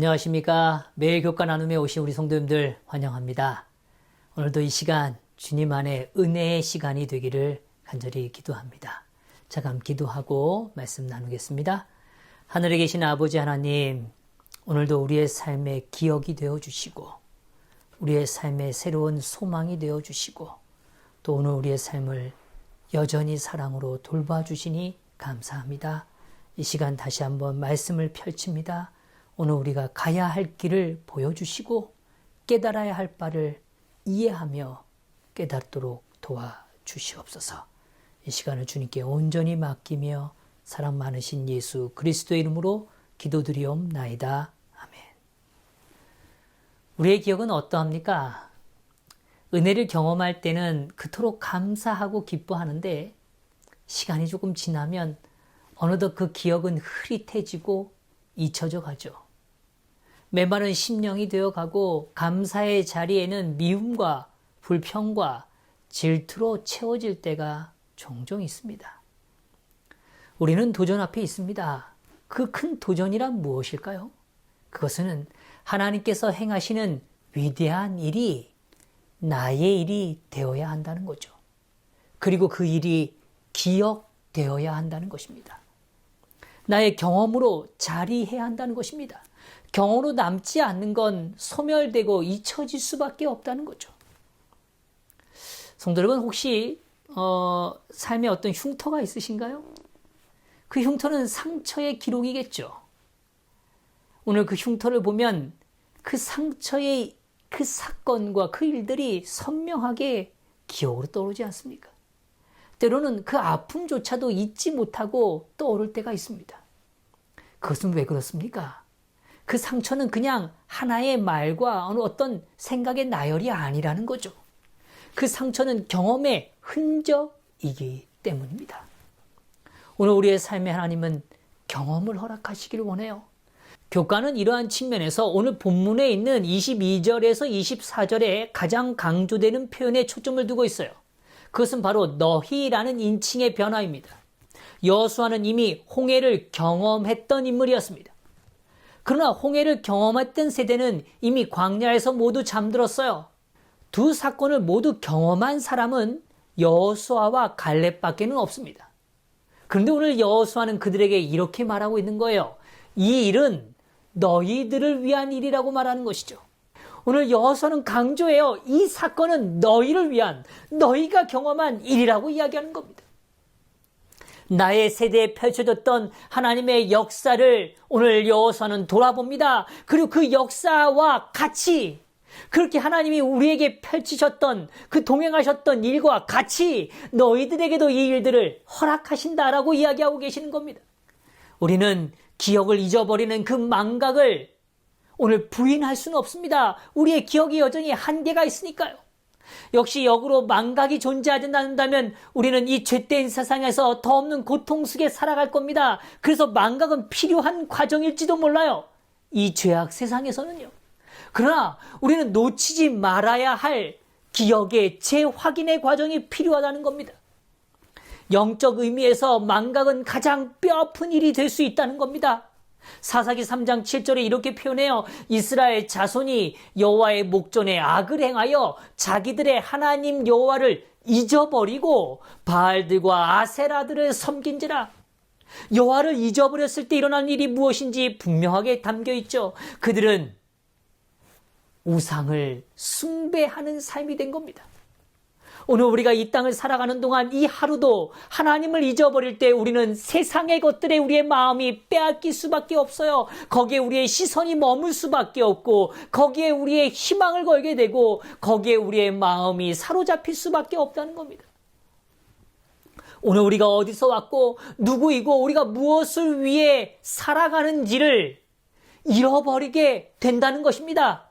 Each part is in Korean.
안녕하십니까. 매일 교과 나눔에 오신 우리 성도님들 환영합니다. 오늘도 이 시간 주님 안에 은혜의 시간이 되기를 간절히 기도합니다. 잠깐 기도하고 말씀 나누겠습니다. 하늘에 계신 아버지 하나님, 오늘도 우리의 삶의 기억이 되어주시고 우리의 삶의 새로운 소망이 되어주시고 또 오늘 우리의 삶을 여전히 사랑으로 돌봐주시니 감사합니다. 이 시간 다시 한번 말씀을 펼칩니다. 오늘 우리가 가야 할 길을 보여주시고 깨달아야 할 바를 이해하며 깨닫도록 도와주시옵소서. 이 시간을 주님께 온전히 맡기며 사랑 많으신 예수 그리스도의 이름으로 기도드리옵나이다. 아멘. 우리의 기억은 어떠합니까? 은혜를 경험할 때는 그토록 감사하고 기뻐하는데 시간이 조금 지나면 어느덧 그 기억은 흐릿해지고 잊혀져 가죠. 메마른 심령이 되어가고 감사의 자리에는 미움과 불평과 질투로 채워질 때가 종종 있습니다. 우리는 도전 앞에 있습니다. 그 큰 도전이란 무엇일까요? 그것은 하나님께서 행하시는 위대한 일이 나의 일이 되어야 한다는 거죠. 그리고 그 일이 기억되어야 한다는 것입니다. 나의 경험으로 자리해야 한다는 것입니다. 경험으로 남지 않는 건 소멸되고 잊혀질 수밖에 없다는 거죠. 성도 여러분, 혹시 삶에 어떤 흉터가 있으신가요? 그 흉터는 상처의 기록이겠죠. 오늘 그 흉터를 보면 그 상처의 그 사건과 그 일들이 선명하게 기억으로 떠오르지 않습니까? 때로는 그 아픔조차도 잊지 못하고 떠오를 때가 있습니다. 그것은 왜 그렇습니까? 그 상처는 그냥 하나의 말과 어떤 생각의 나열이 아니라는 거죠. 그 상처는 경험의 흔적이기 때문입니다. 오늘 우리의 삶에 하나님은 경험을 허락하시기를 원해요. 교과는 이러한 측면에서 오늘 본문에 있는 22절에서 24절에 가장 강조되는 표현에 초점을 두고 있어요. 그것은 바로 너희라는 인칭의 변화입니다. 여호수아는 이미 홍해를 경험했던 인물이었습니다. 그러나 홍해를 경험했던 세대는 이미 광야에서 모두 잠들었어요. 두 사건을 모두 경험한 사람은 여호수아와 갈렙밖에는 없습니다. 그런데 오늘 여호수아는 그들에게 이렇게 말하고 있는 거예요. 이 일은 너희들을 위한 일이라고 말하는 것이죠. 오늘 여호수아는 강조해요. 이 사건은 너희를 위한, 너희가 경험한 일이라고 이야기하는 겁니다. 나의 세대에 펼쳐졌던 하나님의 역사를 오늘 여호수아는 돌아봅니다. 그리고 그 역사와 같이 그렇게 하나님이 우리에게 펼치셨던 그 동행하셨던 일과 같이 너희들에게도 이 일들을 허락하신다라고 이야기하고 계시는 겁니다. 우리는 기억을 잊어버리는 그 망각을 오늘 부인할 수는 없습니다. 우리의 기억이 여전히 한계가 있으니까요. 역시 역으로 망각이 존재하지 않는다면 우리는 이 죄된 세상에서 더 없는 고통 속에 살아갈 겁니다. 그래서 망각은 필요한 과정일지도 몰라요. 이 죄악 세상에서는요. 그러나 우리는 놓치지 말아야 할 기억의 재확인의 과정이 필요하다는 겁니다. 영적 의미에서 망각은 가장 뼈아픈 일이 될 수 있다는 겁니다. 사사기 3장 7절에 이렇게 표현해요. 이스라엘 자손이 여호와의 목전에 악을 행하여 자기들의 하나님 여호와를 잊어버리고 바알들과 아세라들을 섬긴지라. 여호와를 잊어버렸을 때 일어난 일이 무엇인지 분명하게 담겨 있죠. 그들은 우상을 숭배하는 삶이 된 겁니다. 오늘 우리가 이 땅을 살아가는 동안 이 하루도 하나님을 잊어버릴 때 우리는 세상의 것들에 우리의 마음이 빼앗길 수밖에 없어요. 거기에 우리의 시선이 머물 수밖에 없고 거기에 우리의 희망을 걸게 되고 거기에 우리의 마음이 사로잡힐 수밖에 없다는 겁니다. 오늘 우리가 어디서 왔고 누구이고 우리가 무엇을 위해 살아가는지를 잃어버리게 된다는 것입니다.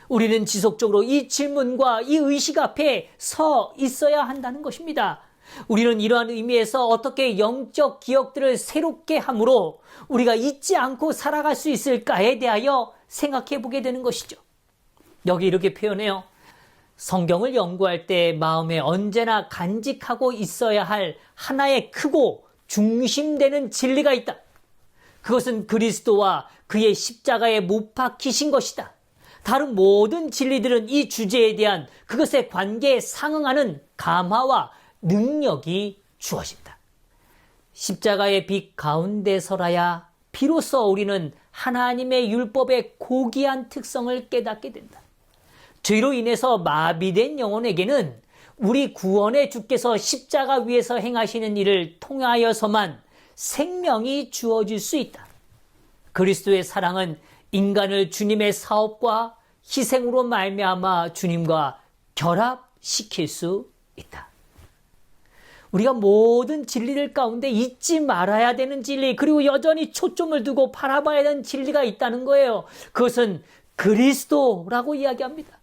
우리는 지속적으로 이 질문과 이 의식 앞에 서 있어야 한다는 것입니다. 우리는 이러한 의미에서 어떻게 영적 기억들을 새롭게 함으로 우리가 잊지 않고 살아갈 수 있을까에 대하여 생각해 보게 되는 것이죠. 여기 이렇게 표현해요. 성경을 연구할 때 마음에 언제나 간직하고 있어야 할 하나의 크고 중심되는 진리가 있다. 그것은 그리스도와 그의 십자가에 못 박히신 것이다. 다른 모든 진리들은 이 주제에 대한 그것의 관계에 상응하는 감화와 능력이 주어진다. 십자가의 빛 가운데 서라야 비로소 우리는 하나님의 율법의 고귀한 특성을 깨닫게 된다. 죄로 인해서 마비된 영혼에게는 우리 구원의 주께서 십자가 위에서 행하시는 일을 통하여서만 생명이 주어질 수 있다. 그리스도의 사랑은 인간을 주님의 사업과 희생으로 말미암아 주님과 결합시킬 수 있다. 우리가 모든 진리들 가운데 잊지 말아야 되는 진리, 그리고 여전히 초점을 두고 바라봐야 되는 진리가 있다는 거예요. 그것은 그리스도라고 이야기합니다.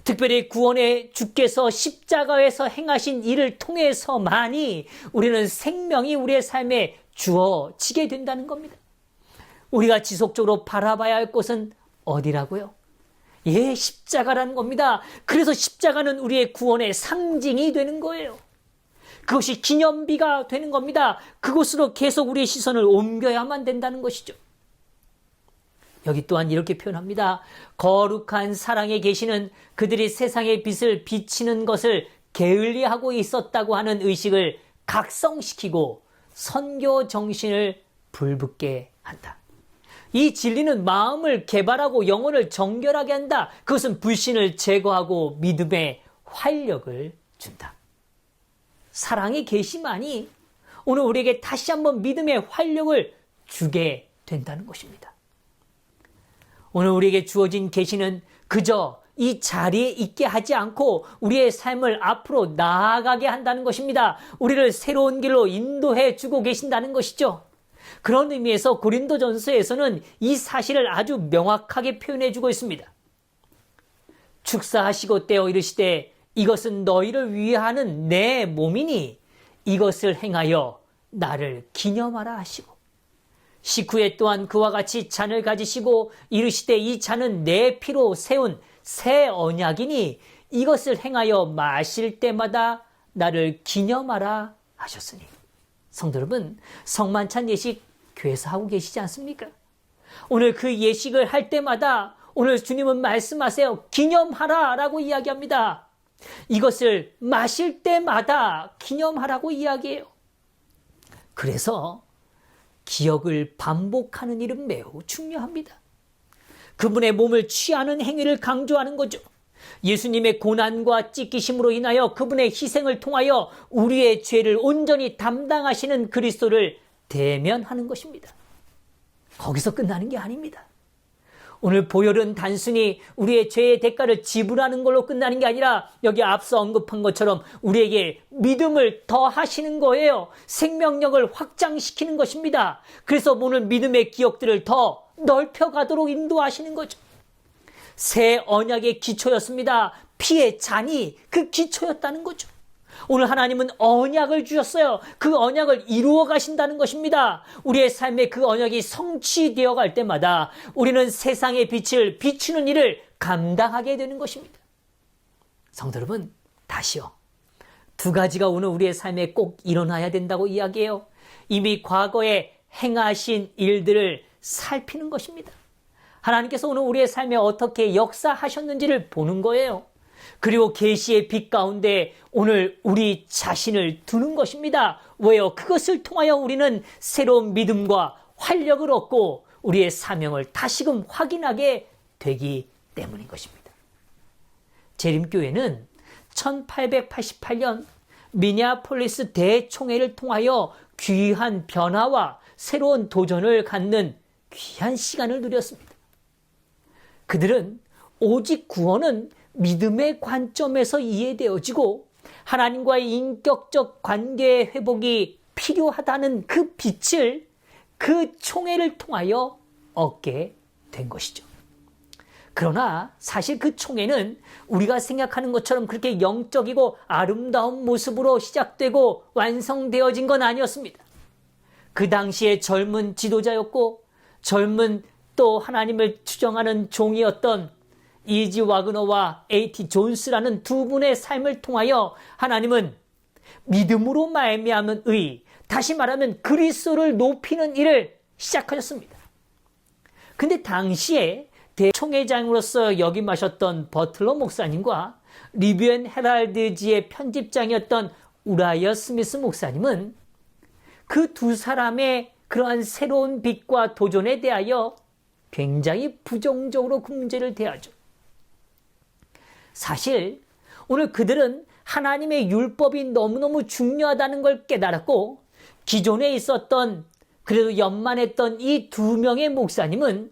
특별히 구원의 주께서 십자가에서 행하신 일을 통해서만이 우리는 생명이 우리의 삶에 주어지게 된다는 겁니다. 우리가 지속적으로 바라봐야 할 곳은 어디라고요? 예, 십자가라는 겁니다. 그래서 십자가는 우리의 구원의 상징이 되는 거예요. 그것이 기념비가 되는 겁니다. 그곳으로 계속 우리의 시선을 옮겨야만 된다는 것이죠. 여기 또한 이렇게 표현합니다. 거룩한 사랑에 계시는 그들이 세상의 빛을 비치는 것을 게을리하고 있었다고 하는 의식을 각성시키고 선교 정신을 불붙게 한다. 이 진리는 마음을 개발하고 영혼을 정결하게 한다. 그것은 불신을 제거하고 믿음의 활력을 준다. 사랑의 계시만이 오늘 우리에게 다시 한번 믿음의 활력을 주게 된다는 것입니다. 오늘 우리에게 주어진 계시는 그저 이 자리에 있게 하지 않고 우리의 삶을 앞으로 나아가게 한다는 것입니다. 우리를 새로운 길로 인도해 주고 계신다는 것이죠. 그런 의미에서 고린도전서에서는 이 사실을 아주 명확하게 표현해 주고 있습니다. 축사하시고 떼어 이르시되 이것은 너희를 위하는 내 몸이니 이것을 행하여 나를 기념하라 하시고, 식후에 또한 그와 같이 잔을 가지시고 이르시되 이 잔은 내 피로 세운 새 언약이니 이것을 행하여 마실 때마다 나를 기념하라 하셨으니. 성도 여러분, 성만찬 예식 교회에서 하고 계시지 않습니까? 오늘 그 예식을 할 때마다 오늘 주님은 말씀하세요. 기념하라 라고 이야기합니다. 이것을 마실 때마다 기념하라고 이야기해요. 그래서 기억을 반복하는 일은 매우 중요합니다. 그분의 몸을 취하는 행위를 강조하는 거죠. 예수님의 고난과 찢기심으로 인하여 그분의 희생을 통하여 우리의 죄를 온전히 담당하시는 그리스도를 대면하는 것입니다. 거기서 끝나는 게 아닙니다. 오늘 보혈은 단순히 우리의 죄의 대가를 지불하는 걸로 끝나는 게 아니라 여기 앞서 언급한 것처럼 우리에게 믿음을 더하시는 거예요. 생명력을 확장시키는 것입니다. 그래서 오늘 믿음의 기억들을 더 넓혀가도록 인도하시는 거죠. 새 언약의 기초였습니다. 피의 잔이 그 기초였다는 거죠. 오늘 하나님은 언약을 주셨어요. 그 언약을 이루어 가신다는 것입니다. 우리의 삶에 그 언약이 성취되어 갈 때마다 우리는 세상의 빛을 비추는 일을 감당하게 되는 것입니다. 성도 여러분, 다시요. 두 가지가 오늘 우리의 삶에 꼭 일어나야 된다고 이야기해요. 이미 과거에 행하신 일들을 살피는 것입니다. 하나님께서 오늘 우리의 삶에 어떻게 역사하셨는지를 보는 거예요. 그리고 계시의 빛 가운데 오늘 우리 자신을 두는 것입니다. 왜요? 그것을 통하여 우리는 새로운 믿음과 활력을 얻고 우리의 사명을 다시금 확인하게 되기 때문인 것입니다. 재림교회는 1888년 미니아폴리스 대총회를 통하여 귀한 변화와 새로운 도전을 갖는 귀한 시간을 누렸습니다. 그들은 오직 구원은 믿음의 관점에서 이해되어지고 하나님과의 인격적 관계의 회복이 필요하다는 그 빛을 그 총회를 통하여 얻게 된 것이죠. 그러나 사실 그 총회는 우리가 생각하는 것처럼 그렇게 영적이고 아름다운 모습으로 시작되고 완성되어진 건 아니었습니다. 그 당시에 젊은 지도자였고 젊은 또 하나님을 추정하는 종이었던 이지 와그너와 A.T. 존스라는 두 분의 삶을 통하여 하나님은 믿음으로 말미암은 의, 다시 말하면 그리스도를 높이는 일을 시작하셨습니다. 근데 당시에 대총회장으로서 역임하셨던 버틀러 목사님과 리뷰 앤 헤럴드지의 편집장이었던 우라이어 스미스 목사님은 그 두 사람의 그러한 새로운 빛과 도전에 대하여 굉장히 부정적으로 그 문제를 대하죠. 사실 오늘 그들은 하나님의 율법이 너무너무 중요하다는 걸 깨달았고, 기존에 있었던 그래도 연만했던 이 두 명의 목사님은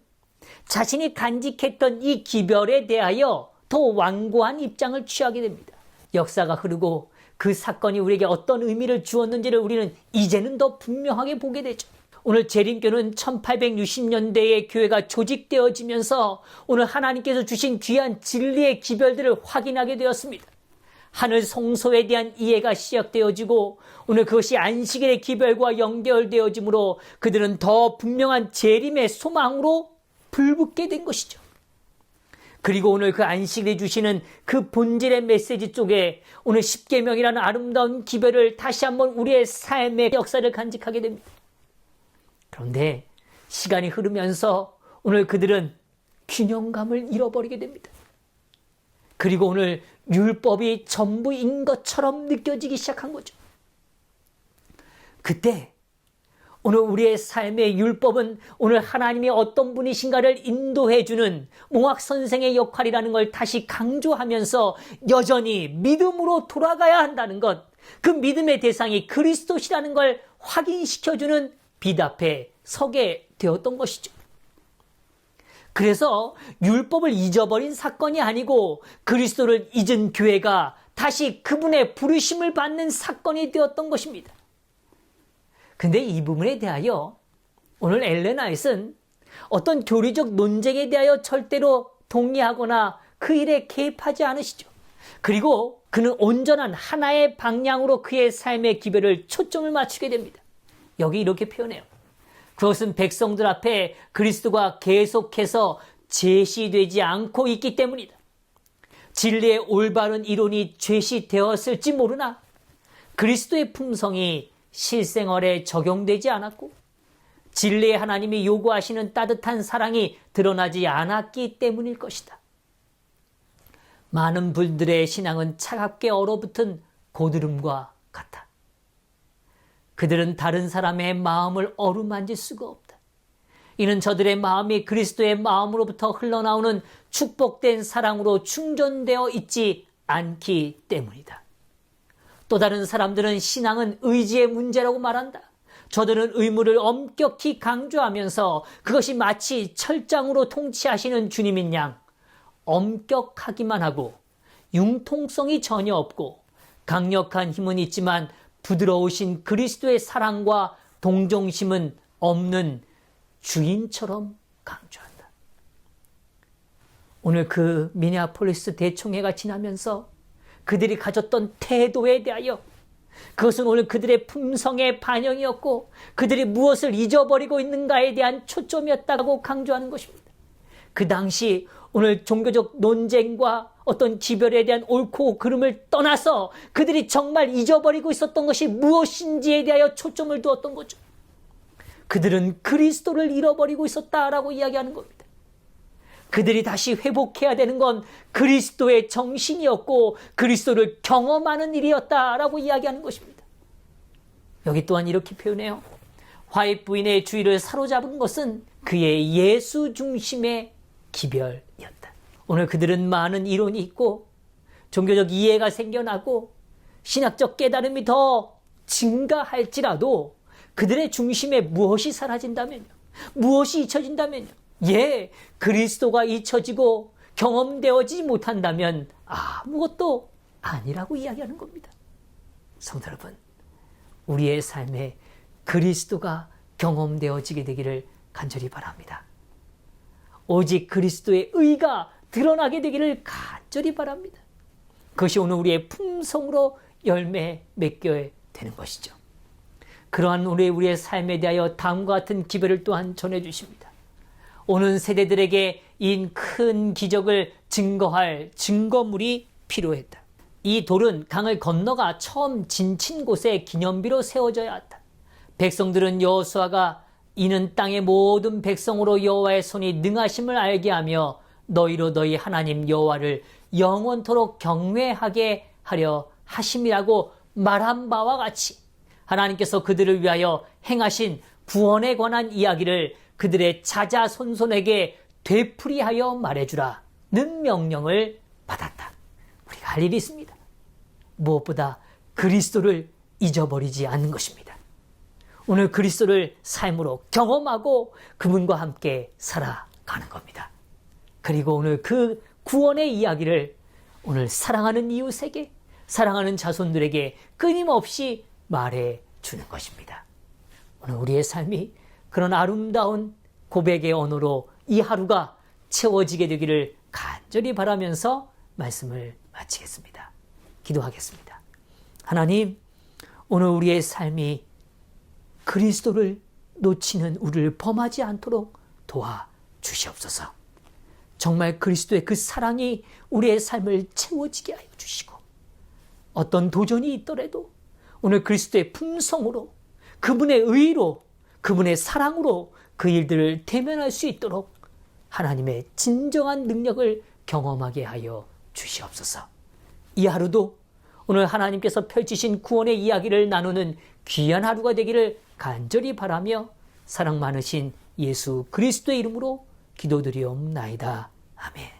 자신이 간직했던 이 기별에 대하여 더 완고한 입장을 취하게 됩니다. 역사가 흐르고 그 사건이 우리에게 어떤 의미를 주었는지를 우리는 이제는 더 분명하게 보게 되죠. 오늘 재림교는 1860년대에 교회가 조직되어지면서 오늘 하나님께서 주신 귀한 진리의 기별들을 확인하게 되었습니다. 하늘 성소에 대한 이해가 시작되어지고 오늘 그것이 안식일의 기별과 연결되어지므로 그들은 더 분명한 재림의 소망으로 불붙게 된 것이죠. 그리고 오늘 그 안식일이 주시는 그 본질의 메시지 쪽에 오늘 십계명이라는 아름다운 기별을 다시 한번 우리의 삶의 역사를 간직하게 됩니다. 그런데 시간이 흐르면서 오늘 그들은 균형감을 잃어버리게 됩니다. 그리고 오늘 율법이 전부인 것처럼 느껴지기 시작한 거죠. 그때 오늘 우리의 삶의 율법은 오늘 하나님이 어떤 분이신가를 인도해주는 몽학 선생의 역할이라는 걸 다시 강조하면서 여전히 믿음으로 돌아가야 한다는 것, 그 믿음의 대상이 그리스도시라는 걸 확인시켜주는 빛 앞에 서게 되었던 것이죠. 그래서 율법을 잊어버린 사건이 아니고 그리스도를 잊은 교회가 다시 그분의 부르심을 받는 사건이 되었던 것입니다. 근데 이 부분에 대하여 오늘 엘렌 화이트는 어떤 교리적 논쟁에 대하여 절대로 동의하거나 그 일에 개입하지 않으시죠. 그리고 그는 온전한 하나의 방향으로 그의 삶의 기별을 초점을 맞추게 됩니다. 여기 이렇게 표현해요. 그것은 백성들 앞에 그리스도가 계속해서 제시되지 않고 있기 때문이다. 진리의 올바른 이론이 제시되었을지 모르나 그리스도의 품성이 실생활에 적용되지 않았고 진리의 하나님이 요구하시는 따뜻한 사랑이 드러나지 않았기 때문일 것이다. 많은 분들의 신앙은 차갑게 얼어붙은 고드름과 같아. 그들은 다른 사람의 마음을 어루만질 수가 없다. 이는 저들의 마음이 그리스도의 마음으로부터 흘러나오는 축복된 사랑으로 충전되어 있지 않기 때문이다. 또 다른 사람들은 신앙은 의지의 문제라고 말한다. 저들은 의무를 엄격히 강조하면서 그것이 마치 철장으로 통치하시는 주님인 양 엄격하기만 하고 융통성이 전혀 없고 강력한 힘은 있지만 부드러우신 그리스도의 사랑과 동정심은 없는 주인처럼 강조한다. 오늘 그 미네아폴리스 대총회가 지나면서 그들이 가졌던 태도에 대하여 그것은 오늘 그들의 품성의 반영이었고 그들이 무엇을 잊어버리고 있는가에 대한 초점이었다고 강조하는 것입니다. 그 당시 오늘 종교적 논쟁과 어떤 기별에 대한 옳고 그름을 떠나서 그들이 정말 잊어버리고 있었던 것이 무엇인지에 대하여 초점을 두었던 거죠. 그들은 그리스도를 잃어버리고 있었다라고 이야기하는 겁니다. 그들이 다시 회복해야 되는 건 그리스도의 정신이었고 그리스도를 경험하는 일이었다라고 이야기하는 것입니다. 여기 또한 이렇게 표현해요. 화이트 부인의 주의를 사로잡은 것은 그의 예수 중심의 기별이었다. 오늘 그들은 많은 이론이 있고 종교적 이해가 생겨나고 신학적 깨달음이 더 증가할지라도 그들의 중심에 무엇이 사라진다면요, 무엇이 잊혀진다면요, 그리스도가 잊혀지고 경험되어지지 못한다면 아무것도 아니라고 이야기하는 겁니다. 성도 여러분, 우리의 삶에 그리스도가 경험되어지게 되기를 간절히 바랍니다. 오직 그리스도의 의가 드러나게 되기를 간절히 바랍니다. 그것이 오늘 우리의 품성으로 열매 맺게 되는 것이죠. 그러한 우리의 삶에 대하여 다음과 같은 기별을 또한 전해주십니다. 오는 세대들에게 이 큰 기적을 증거할 증거물이 필요했다. 이 돌은 강을 건너가 처음 진친 곳에 기념비로 세워져야 한다. 백성들은 여호수아가 이는 땅의 모든 백성으로 여호와의 손이 능하심을 알게 하며 너희로 너희 하나님 여호와를 영원토록 경외하게 하려 하심이라고 말한 바와 같이 하나님께서 그들을 위하여 행하신 구원에 관한 이야기를 그들의 자자손손에게 되풀이하여 말해주라 는 명령을 받았다. 우리가 할 일이 있습니다. 무엇보다 그리스도를 잊어버리지 않는 것입니다. 오늘 그리스도를 삶으로 경험하고 그분과 함께 살아가는 겁니다. 그리고 오늘 그 구원의 이야기를 오늘 사랑하는 이웃에게, 사랑하는 자손들에게 끊임없이 말해주는 것입니다. 오늘 우리의 삶이 그런 아름다운 고백의 언어로 이 하루가 채워지게 되기를 간절히 바라면서 말씀을 마치겠습니다. 기도하겠습니다. 하나님, 오늘 우리의 삶이 그리스도를 놓치는 우리를 범하지 않도록 도와주시옵소서. 정말 그리스도의 그 사랑이 우리의 삶을 채워지게 하여 주시고 어떤 도전이 있더라도 오늘 그리스도의 품성으로 그분의 의로 그분의 사랑으로 그 일들을 대면할 수 있도록 하나님의 진정한 능력을 경험하게 하여 주시옵소서. 이 하루도 오늘 하나님께서 펼치신 구원의 이야기를 나누는 귀한 하루가 되기를 간절히 바라며 사랑 많으신 예수 그리스도의 이름으로 기도드리옵나이다. 아멘.